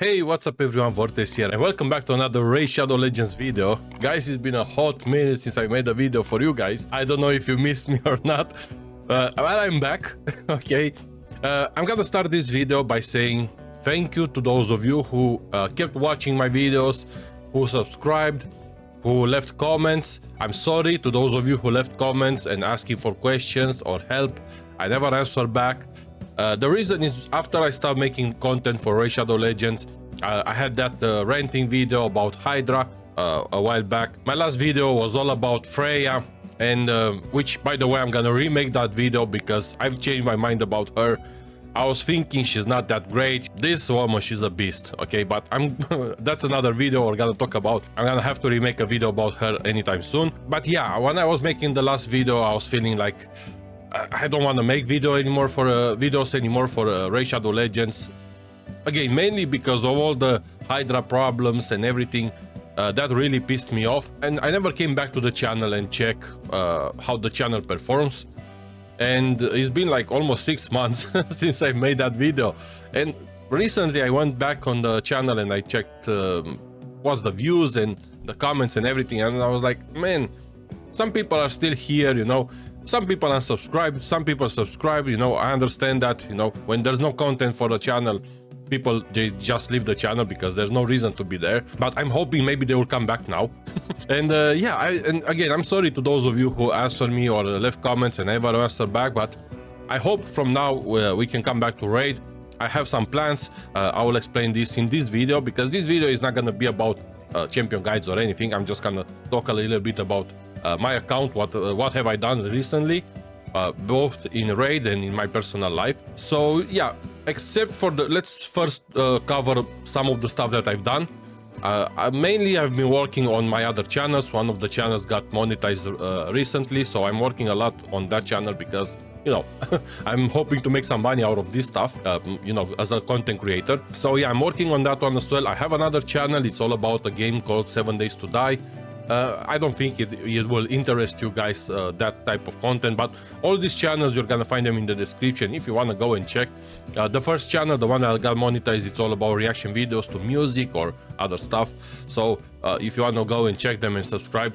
Hey, what's up everyone, Vortex here, and welcome back to another Raid Shadow Legends video. Guys, it's been a hot minute since I made a video for you guys. I don't know if you missed me or not, but I'm back, okay? I'm gonna start this video by saying thank you to those of you who kept watching my videos, who subscribed, who left comments. I'm sorry to those of you who left comments and asking for questions or help. I never answer back. The reason is after I started making content for Raid Shadow Legends, I had that ranting video about Hydra a while back. My last video was all about Freya, and which, by the way, I'm gonna remake that video because I've changed my mind about her. I was thinking she's not that great. This woman, she's a beast, okay? But that's another video we're gonna talk about. I'm gonna have to remake a video about her anytime soon. But yeah, when I was making the last video, I was feeling like I don't want to make videos anymore for Raid Shadow Legends. Again, mainly because of all the Hydra problems and everything. That really pissed me off, and I never came back to the channel and check how the channel performs. And it's been like almost 6 months since I made that video. And recently I went back on the channel and I checked what's the views and the comments and everything, and I was like, man, some people are still here, you know. Some people unsubscribe, some people subscribe, you know. I understand that, you know, when there's no content for the channel, people, they just leave the channel because there's no reason to be there. But I'm hoping maybe they will come back now. And yeah, and again, I'm sorry to those of you who answered me or left comments and never answered back, but I hope from now we can come back to Raid. I have some plans. I will explain this in this video, because this video is not gonna be about champion guides or anything. I'm just gonna talk a little bit about my account, what have I done recently, both in Raid and in my personal life. So yeah, except for let's first cover some of the stuff that I've done. Mainly I've been working on my other channels. One of the channels got monetized recently, so I'm working a lot on that channel because, you know, I'm hoping to make some money out of this stuff, you know, as a content creator. So yeah, I'm working on that one as well. I have another channel. It's all about a game called 7 Days to Die. I don't think it will interest you guys, that type of content, but all these channels, you're gonna find them in the description if you want to go and check. The first channel, the one that got monetized, it's all about reaction videos to music or other stuff. So if you want to go and check them and subscribe,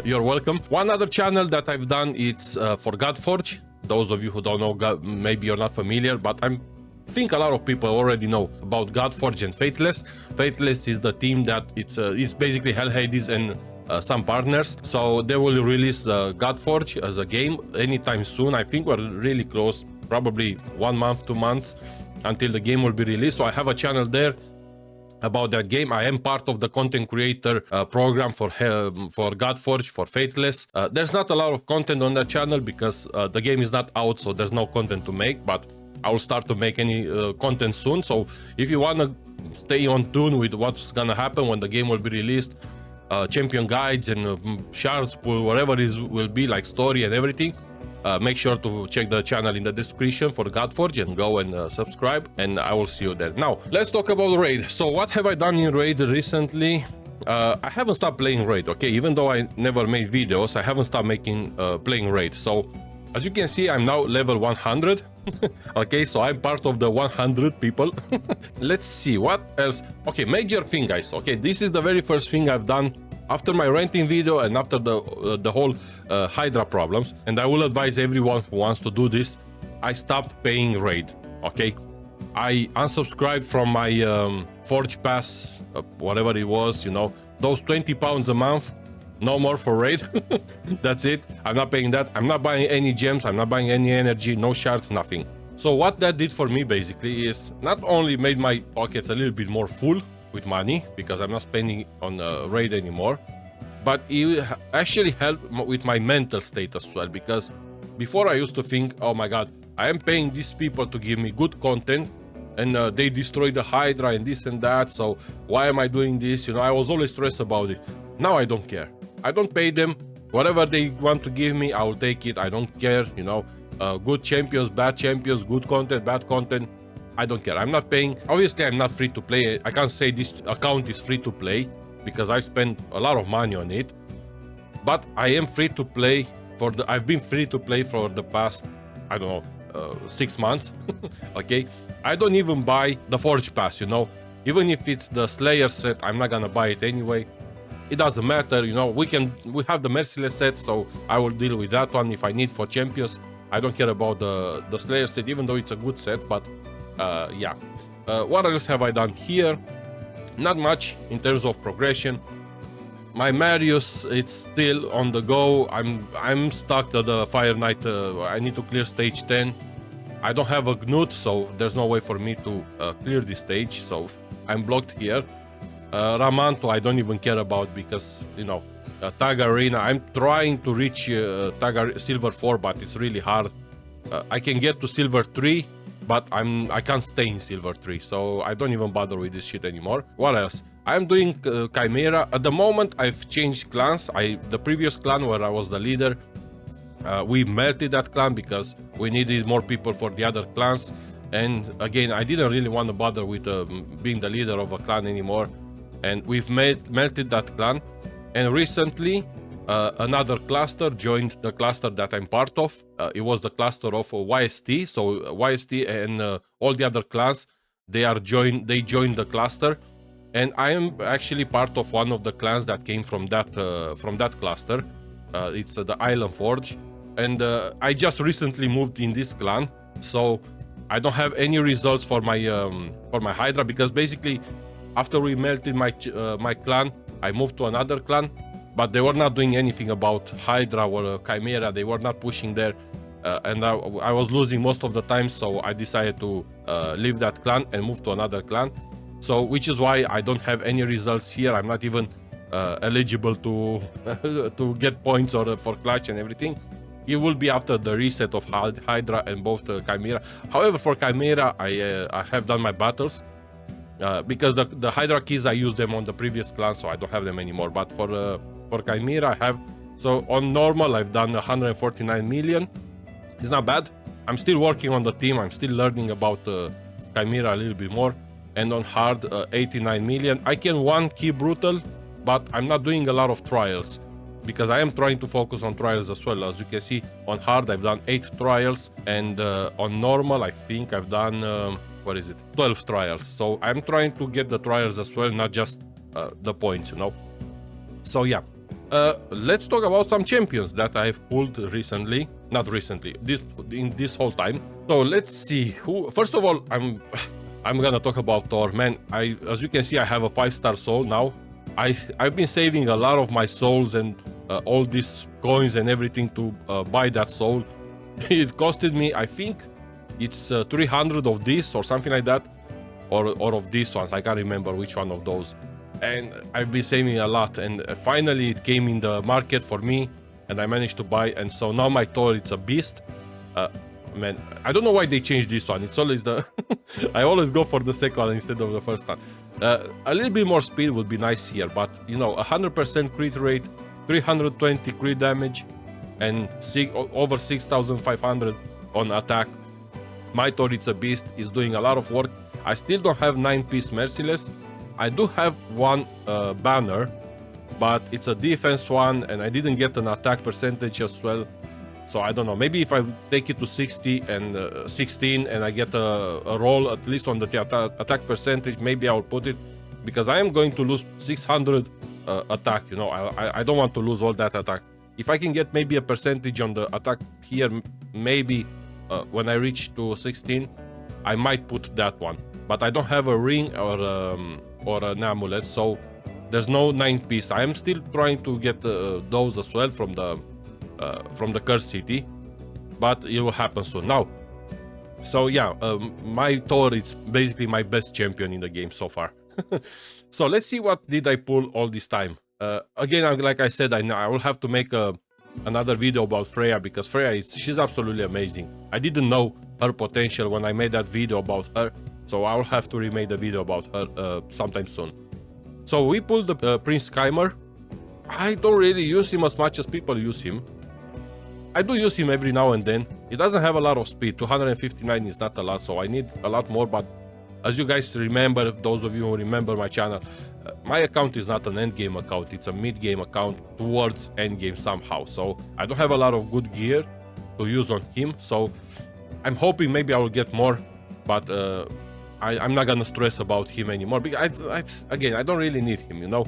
you're welcome. One other channel that I've done, it's for Godforge. Those of you who don't know, maybe you're not familiar, but I think a lot of people already know about Godforge and Faithless. Faithless is the team that it's basically Hell Hades and some partners. So they will release the Godforge as a game anytime soon. I think we're really close, probably 1 month, 2 months until the game will be released. So I have a channel there about that game. I am part of the content creator program for Godforge, for Faithless. There's not a lot of content on that channel because the game is not out, so there's no content to make, but I will start to make any content soon. So if you want to stay on tune with what's gonna happen when the game will be released, champion guides and shards pool, whatever it will be, like story and everything, make sure to check the channel in the description for Godforge and go and subscribe, and I will see you there. Now let's talk about Raid. So what have I done in Raid recently? I haven't stopped playing Raid, okay? Even though I never made videos, I haven't stopped playing Raid. So as you can see, I'm now level 100. Okay, so I'm part of the 100 people. Let's see what else. Okay, major thing, guys. Okay, this is the very first thing I've done after my renting video and after the whole Hydra problems. And I will advise everyone who wants to do this. I stopped paying Raid. Okay, I unsubscribed from my Forge Pass, whatever it was. You know, those 20 pounds a month. No more for Raid. That's it. I'm not paying that. I'm not buying any gems. I'm not buying any energy, no shards, nothing. So what that did for me basically is not only made my pockets a little bit more full with money because I'm not spending on Raid anymore, but it actually helped with my mental state as well. Because before I used to think, oh my god, I am paying these people to give me good content, and they destroy the Hydra and this and that, so why am I doing this? You know, I was always stressed about it. Now I don't care. I don't pay them. Whatever they want to give me, I will take it. I don't care, you know. Good champions, bad champions, good content, bad content, I don't care. I'm not paying. Obviously, I'm not free to play. I can't say this account is free to play because I spend a lot of money on it. But I am free to play I've been free to play for the past, I don't know, 6 months. Okay, I don't even buy the Forge Pass, you know. Even if it's the Slayer set, I'm not gonna buy it anyway. It doesn't matter, you know, we have the Merciless set, so I will deal with that one if I need for champions. I don't care about the Slayer set, even though it's a good set, but yeah. What else have I done here? Not much in terms of progression. My Marius, it's still on the go. I'm stuck at the Fire Knight. I need to clear stage 10. I don't have a Gnut, so there's no way for me to clear this stage, so I'm blocked here. Ramanto, I don't even care about because, you know, Tag Arena, I'm trying to reach Silver 4, but it's really hard. I can get to Silver 3, but I can't stay in Silver 3, so I don't even bother with this shit anymore. What else? I'm doing Chimera. At the moment, I've changed clans. The previous clan where I was the leader, we melted that clan because we needed more people for the other clans. And again, I didn't really want to bother with being the leader of a clan anymore. And we've melted that clan. And recently, another cluster joined the cluster that I'm part of. It was the cluster of YST. So YST and all the other clans, they joined the cluster. And I am actually part of one of the clans that came from that cluster. It's the Island Forge. And I just recently moved in this clan. So I don't have any results for my Hydra, because basically after we melted my clan, I moved to another clan, but they were not doing anything about Hydra or Chimera. They were not pushing there, and I was losing most of the time, so I decided to leave that clan and move to another clan. So which is why I don't have any results here. I'm not even eligible to to get points or for Clash and everything. It will be after the reset of Hydra and both Chimera. However, for Chimera, I have done my battles. Because the Hydra keys, I used them on the previous clan, so I don't have them anymore. But for Chimera, I have. So on normal, I've done 149 million. It's not bad. I'm still working on the team. I'm still learning about Chimera a little bit more. And on hard, 89 million. I can one key brutal, but I'm not doing a lot of trials because I am trying to focus on trials as well. As you can see, on hard, I've done 8 trials, and on normal, I think I've done. What is it? 12 trials. So I'm trying to get the trials as well, not just the points, you know. So yeah, let's talk about some champions that I've pulled recently. Not recently, in this whole time. So let's see who. First of all, I'm gonna talk about Thor. Man, as you can see, I have a 5-star soul now. I've been saving a lot of my souls and all these coins and everything to buy that soul. It costed me, I think, it's 300 of this or something like that, or of this one. I can't remember which one of those. And I've been saving a lot, and finally it came in the market for me, and I managed to buy. And so now my Thor, it's a beast. Man, I don't know why they changed this one. It's always the I always go for the second one instead of the first one. A little bit more speed would be nice here, but you know, 100% crit rate, 320 crit damage, and over 6,500 on attack. My Thor, it's a beast, is doing a lot of work. I still don't have 9-piece Merciless. I do have one banner, but it's a defense one, and I didn't get an attack percentage as well. So I don't know, maybe if I take it to 60 and 16 and I get a roll at least on the attack percentage, maybe I'll put it, because I am going to lose 600 attack, you know. I don't want to lose all that attack. If I can get maybe a percentage on the attack here, maybe when I reach to 16, I might put that one. But I don't have a ring or an amulet, so there's no 9-piece. I am still trying to get those as well from the Curse City, but it will happen soon. Now, so yeah, my Thor, it's basically my best champion in the game so far. So let's see what did I pull all this time. Again, like I said, I will have to make another video about Freya, because Freya, she's absolutely amazing. I didn't know her potential when I made that video about her, so I will have to remake the video about her sometime soon. So we pulled the Prince Khymer. I don't really use him as much as people use him. I do use him every now and then. He doesn't have a lot of speed. 259 is not a lot, so I need a lot more. But as you guys remember, those of you who remember my channel, my account is not an endgame account. It's a mid-game account towards endgame somehow. So I don't have a lot of good gear to use on him. So I'm hoping maybe I will get more. But I'm not gonna stress about him anymore, because again, I don't really need him, you know.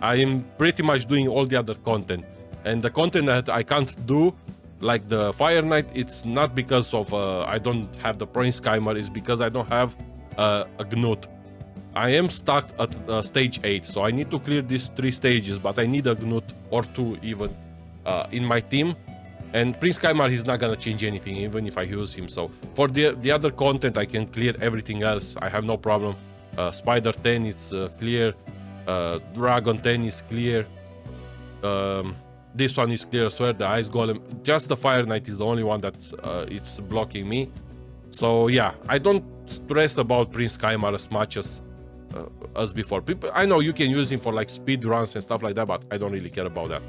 I am pretty much doing all the other content, and the content that I can't do, like the Fire Knight, it's not because of I don't have the Prince Keimer, it's because I don't have a Gnut. I am stuck at stage 8, so I need to clear these 3 stages, but I need a Gnut or 2 even in my team. And Prince Keimer is not gonna change anything, even if I use him. So for the other content, I can clear everything else. I have no problem. Spider 10 is clear. Dragon 10 is clear. This one is clear as well. The Ice Golem. Just the Fire Knight is the only one that it's blocking me. So yeah, I don't stress about Prince Keimer as much as before. People, I know you can use him for like speed runs and stuff like that, but I don't really care about that.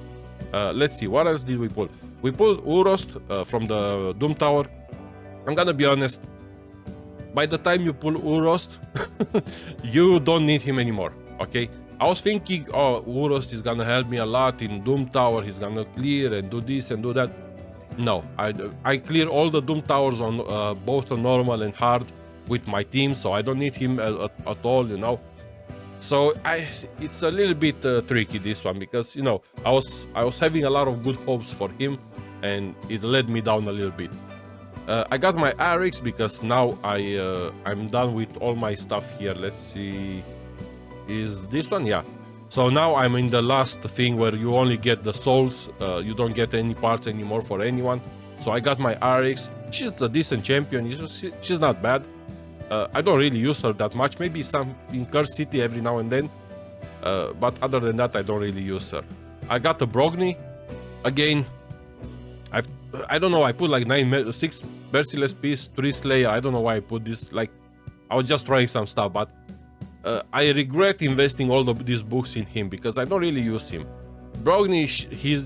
Let's see, what else did we pull? We pulled Urost from the Doom Tower. I'm gonna be honest, by the time you pull Urost, you don't need him anymore, okay? I was thinking, oh, Urost is gonna help me a lot in Doom Tower, he's gonna clear and do this and do that. No, I clear all the Doom Towers on both on normal and hard with my team, so I don't need him at all, you know. So it's a little bit tricky, this one, because, you know, I was having a lot of good hopes for him, and it led me down a little bit. I got my Arix because now I'm done with all my stuff here. Let's see, is this one? Yeah. So now I'm in the last thing where you only get the souls, you don't get any parts anymore for anyone. So I got my Arix. She's a decent champion. She's not bad. I don't really use her that much, maybe some in Curse City every now and then, but other than that I don't really use her. I got the Brogni. Again, I don't know, I put like 6 Merciless Piece, 3 Slayer. I don't know why I put this, like I was just trying some stuff, but I regret investing all of these books in him because I don't really use him. Brogni,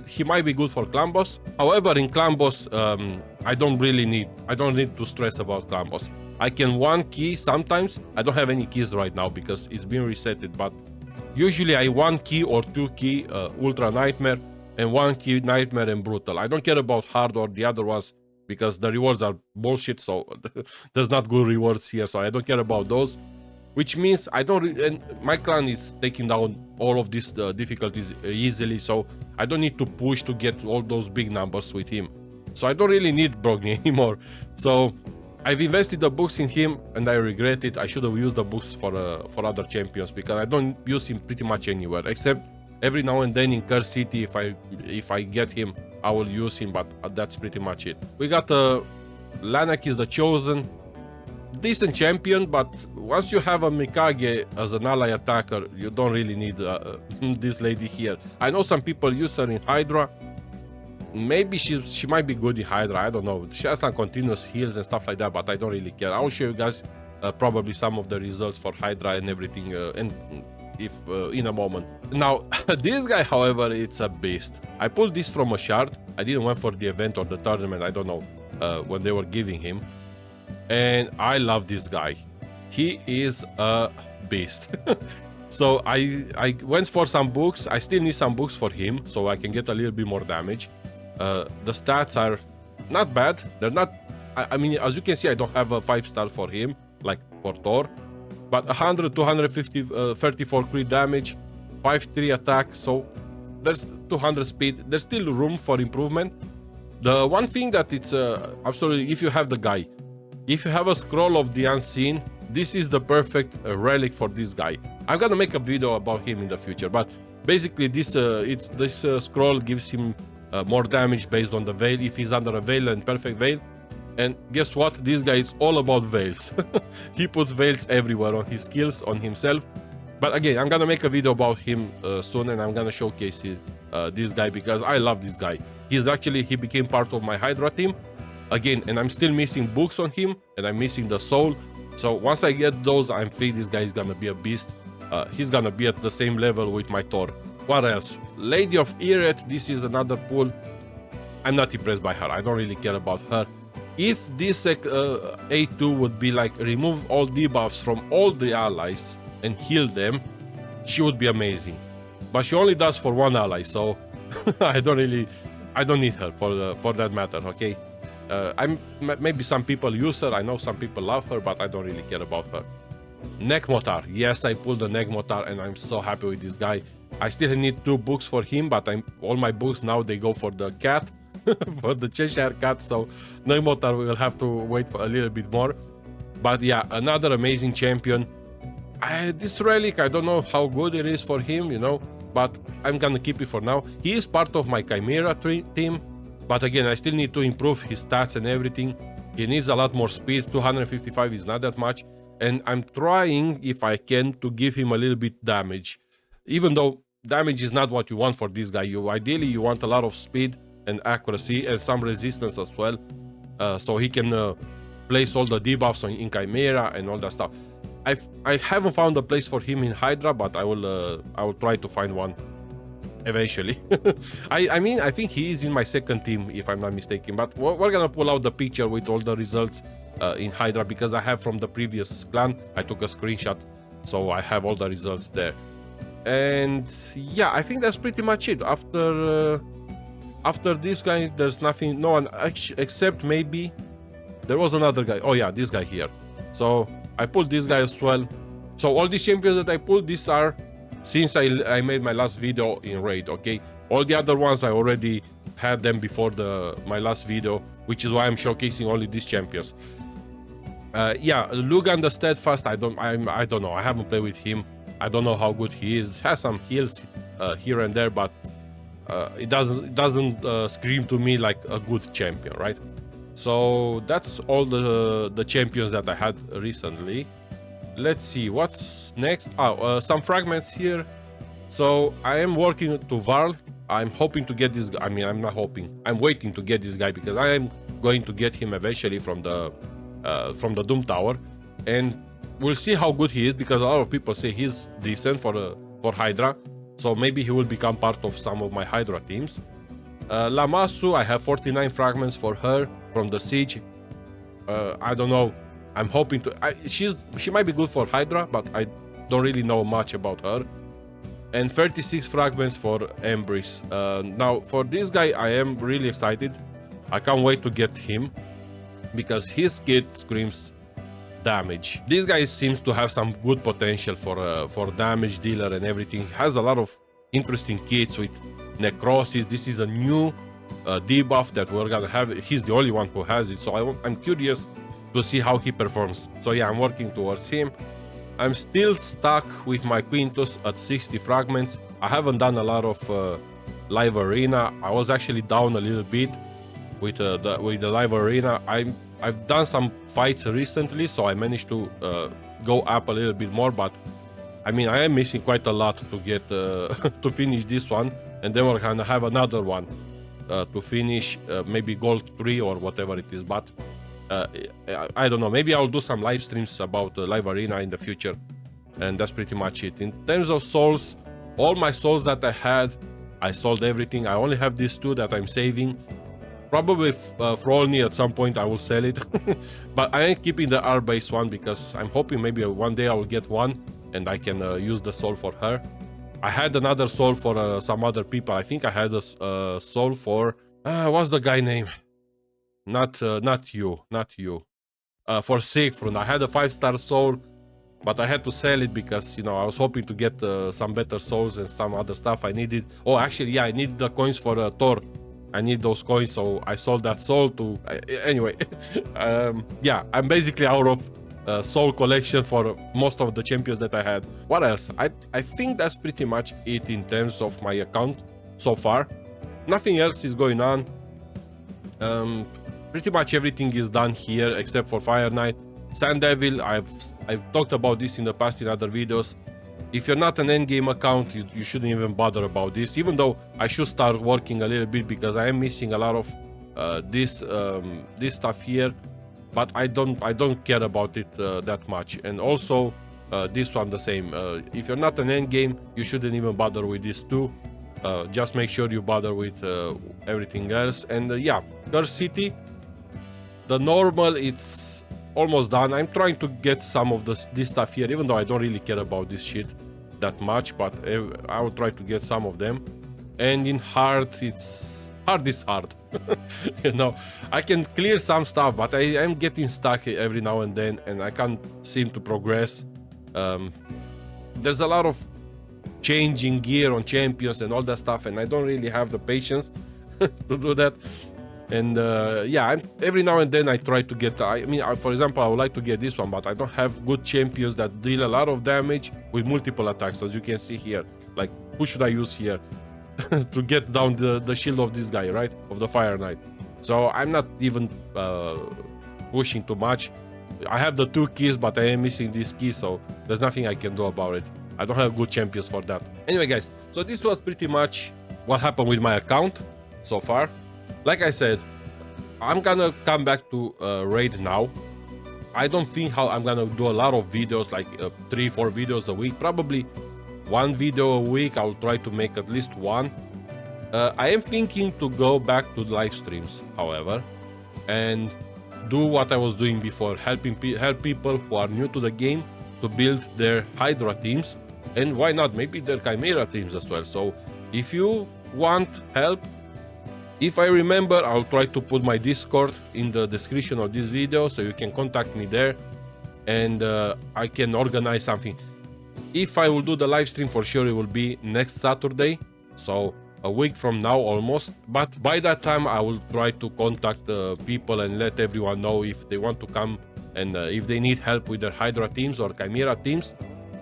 he might be good for clan boss. However, in clan boss, I don't need to stress about clan boss. I can 1 key sometimes. I don't have any keys right now because it's been resetted, but usually I 1 key or 2 key Ultra Nightmare and 1 key Nightmare and Brutal. I don't care about hard or the other ones because the rewards are bullshit, so there's not good rewards here, so I don't care about those. Which means I don't, and my clan is taking down all of these difficulties easily, so I don't need to push to get all those big numbers with him. So I don't really need Brogni anymore. So I've invested the books in him and I regret it. I should have used the books for other champions because I don't use him pretty much anywhere, except every now and then in Curse City. If I get him, I will use him, but that's pretty much it. We got Lanak is the Chosen. Decent champion, but once you have a Mikage as an ally attacker, you don't really need this lady here. I know some people use her in Hydra. Maybe she might be good in Hydra, I don't know. She has some continuous heals and stuff like that, but I don't really care. I'll show you guys probably some of the results for Hydra and everything, and if in a moment. Now, this guy, however, it's a beast. I pulled this from a shard. I didn't went for the event or the tournament, I don't know, when they were giving him. And I love this guy. He is a beast. So I went for some books. I still need some books for him so I can get a little bit more damage. The stats are not bad. They're not, I mean, as you can see, I don't have a 5-star for him like for Thor, but 100, 250, 34 crit damage, 5-3 attack. So there's 200 speed. There's still room for improvement. The one thing that it's absolutely, if you have the guy, if you have a scroll of the unseen, this is the perfect relic for this guy. I'm gonna make a video about him in the future, but basically this scroll gives him more damage based on the veil if he's under a veil and perfect veil. And guess what? This guy is all about veils. He puts veils everywhere on his skills, on himself. But again, I'm gonna make a video about him soon, and I'm gonna showcase this guy because I love this guy. He became part of my Hydra team. Again, and I'm still missing books on him, and I'm missing the soul. So once I get those, I'm free. This guy is gonna be a beast. He's gonna be at the same level with my Thor. What else? Lady of Eret, this is another pull. I'm not impressed by her. I don't really care about her. If this A2 would be like remove all debuffs from all the allies and heal them, she would be amazing. But she only does for one ally, so I don't need her for that matter, okay? Maybe some people use her, I know some people love her, but I don't really care about her. Nekmotar. Yes, I pulled the Nekmotar and I'm so happy with this guy. I still need 2 books for him, but all my books now they go for the cat, for the Cheshire cat. So Nekmotar will have to wait for a little bit more. But yeah, another amazing champion. This relic, I don't know how good it is for him, you know, but I'm gonna keep it for now. He is part of my Chimera team, but again, I still need to improve his stats and everything. He needs a lot more speed. 255 is not that much, and I'm trying, if I can, to give him a little bit damage, even though damage is not what you want for this guy. Ideally you want a lot of speed and accuracy and some resistance as well, so he can place all the debuffs in Chimera and all that stuff. I haven't found a place for him in Hydra, but I will try to find one eventually. I mean, I think he is in my second team, if I'm not mistaken, but we're gonna pull out the picture with all the results in Hydra, because I have from the previous clan. I took a screenshot, so I have all the results there. And yeah, I think that's pretty much it. After this guy, there's nothing, no one except maybe there was another guy. Oh yeah, this guy here. So I pulled this guy as well. So all these champions that I pulled, these are since I made my last video in Raid, okay? All the other ones I already had them before my last video, which is why I'm showcasing only these champions. Yeah, Lugan the Steadfast, I don't know. I haven't played with him. I don't know how good he is. Has some heals here and there, but it doesn't scream to me like a good champion, right? So that's all the champions that I had recently. Let's see what's next. Some fragments here. So I am working to Varl. I'm hoping to get this guy. I mean, I'm not hoping, I'm waiting to get this guy, because I am going to get him eventually from the Doom Tower, and we'll see how good he is, because a lot of people say he's decent for Hydra, so maybe he will become part of some of my Hydra teams. Lammasu, I have 49 fragments for her from the Siege. I don't know. I'm hoping to. She might be good for Hydra, but I don't really know much about her. And 36 fragments for Embrace. Now, for this guy, I am really excited. I can't wait to get him, because his kit screams damage. This guy seems to have some good potential for damage dealer and everything. He has a lot of interesting kits with Necrosis. This is a new debuff that we're gonna have. He's the only one who has it, so I'm curious to see how he performs. So yeah, I'm working towards him. I'm still stuck with my Quintus at 60 fragments. I haven't done a lot of live arena. I was actually down a little bit with the live arena. I've done some fights recently, so I managed to go up a little bit more, but I mean, I am missing quite a lot to get to finish this one, and then we're gonna have another one to finish, maybe gold 3 or whatever it is. But I don't know, maybe I'll do some live streams about the live arena in the future, and that's pretty much it. In terms of souls, all my souls that I had, I sold everything. I only have these 2 that I'm saving. Probably Frolny at some point I will sell it, but I am keeping the R-base one, because I'm hoping maybe one day I will get one and I can use the soul for her. I had another soul for some other people. I think I had a soul for what's the guy name? Not you. For Siegfried. I had a 5-star soul, but I had to sell it because, you know, I was hoping to get some better souls and some other stuff I needed. Oh, actually, yeah, I need the coins for Thor. I need those coins, so I sold that soul to... Anyway, yeah, I'm basically out of soul collection for most of the champions that I had. What else? I think that's pretty much it in terms of my account so far. Nothing else is going on. Pretty much everything is done here except for Fire Knight. Sand Devil, I've talked about this in the past in other videos. If you're not an endgame account, you shouldn't even bother about this, even though I should start working a little bit, because I am missing a lot of this stuff here, but I don't care about it that much. And also this one the same. If you're not an endgame, you shouldn't even bother with this too. Just make sure you bother with everything else. And yeah, Curse City, the normal, it's almost done. I'm trying to get some of this stuff here, even though I don't really care about this shit that much, but I will try to get some of them. And in hard, hard is hard. You know, I can clear some stuff, but I am getting stuck every now and then, and I can't seem to progress. There's a lot of changing gear on champions and all that stuff, and I don't really have the patience to do that. And yeah, every now and then I try to get, for example, I would like to get this one, but I don't have good champions that deal a lot of damage with multiple attacks, as you can see here. Like, who should I use here to get down the shield of this guy, right? Of the Fire Knight. So I'm not even pushing too much. I have the 2 keys, but I am missing this key, so there's nothing I can do about it. I don't have good champions for that. Anyway, guys, so this was pretty much what happened with my account so far. Like I said, I'm gonna come back to Raid now. I don't think I'm gonna do a lot of videos, like 3-4 videos a week. Probably 1 video a week. I'll try to make at least 1. I am thinking to go back to live streams, however, and do what I was doing before, help people who are new to the game to build their Hydra teams, and why not, maybe their Chimera teams as well. So if you want help, if I remember, I'll try to put my Discord in the description of this video, so you can contact me there, and I can organize something. If I will do the live stream, for sure it will be next Saturday, so a week from now almost. But by that time I will try to contact people and let everyone know if they want to come, and if they need help with their Hydra teams or Chimera teams.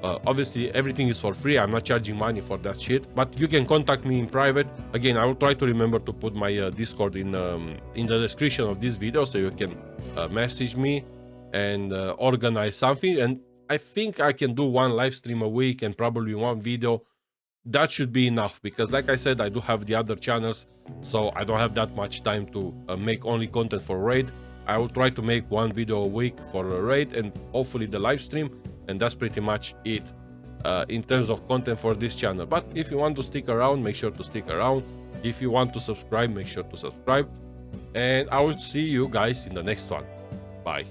Obviously everything is for free, I'm not charging money for that shit, but you can contact me in private. Again, I will try to remember to put my Discord in the description of this video, so you can message me and organize something. And I think I can do 1 live stream a week and probably 1 video. That should be enough, because like I said, I do have the other channels, so I don't have that much time to make only content for Raid. I will try to make 1 video a week for Raid and hopefully the live stream, and that's pretty much it in terms of content for this channel. But if you want to stick around, make sure to stick around. If you want to subscribe, make sure to subscribe, and I will see you guys in the next one. Bye.